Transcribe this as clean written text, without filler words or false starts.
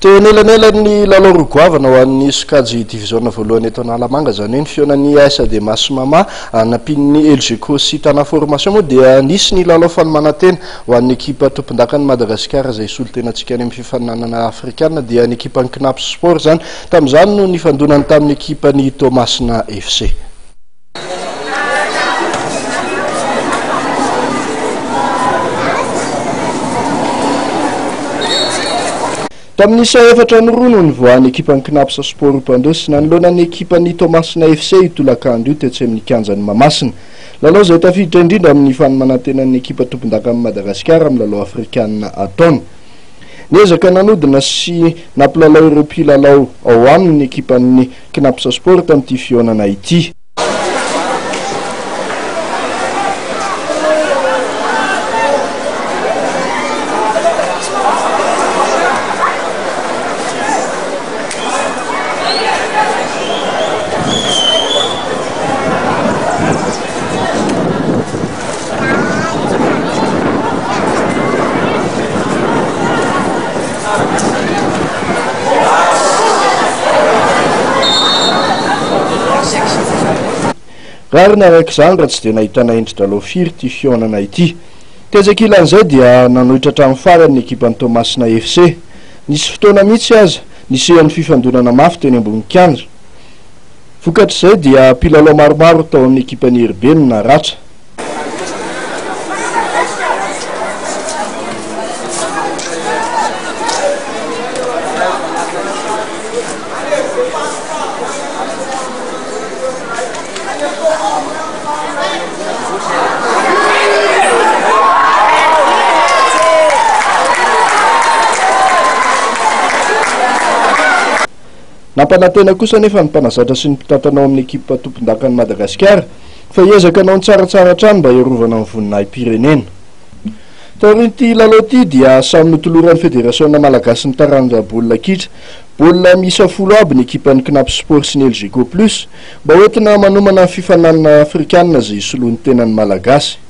Tenelanelany lalao rogoavana ho an'ny sokajy division voalohany eto Analamanga zany ny fionan'ny AS de Massimama anampin'ny LGK sy tana formation moa dia nisy ny lalao fanomanantena ho an'ny ekipa tompon-dakany Madagasikara izay solotenantsika any amin'ny fifaninanana afrikana dia ny ekipan'ny Knaps Sport zany tamin'izany no nifandonany tamin'ny ekipan'ny Tomasina FC. Tamin'isa efatra ny roa no nivoahan'ny ekipan'ny Knaps Sport Pandosy nanoloanan'ny ekipan'ny Tomasina FC itolakandro io tetsy amin'ny kianjan'ny Mamasina. Lalao izay tafiditra indrindra amin'ny fanomanantenan'ny ekipa tompon-dakany Madagasikara amin'ny lalao afrikanina ataony. Niezaka nanodina sy nampilalao ireo mpilalao ao aminy ekipan'ny Knaps Sport amin'ity fionana ity. Raha narak'izany raha tsy dia nahitana endri-dalao firy ity fionana ity. Tezakilan'izay dia nanohitra hatramin'ny farany ny ekipan'ny Tomasina FC. Nisy fotoana mihitsy aza nisehan'ny fifandonana mafy teny ambony kianja. Vokatr'izay dia mpilalao maromaro tao amin'ny ekipan'ny Herbe no naratra. Nampanantena kosa nefa ny mpanazatra sy ny mpitantanao amin'ny ekipa tompon-dakany Madagasikara fa hiezaka anao ny tsaratsara hatrany mba iarovana amin'ny voninahim-pirenena. Taorian'ity lalao ity dia samy notoloran'ny Federasiona Malagasy ny taranja baolina kitra. Baolina miisa 10 aby ny ekipan'ny Knaps Sport sy ny LGK Plus mba hoentina manomana ny fifaninanana afrikanina izay soloan'ny tenan'ny Malagasy.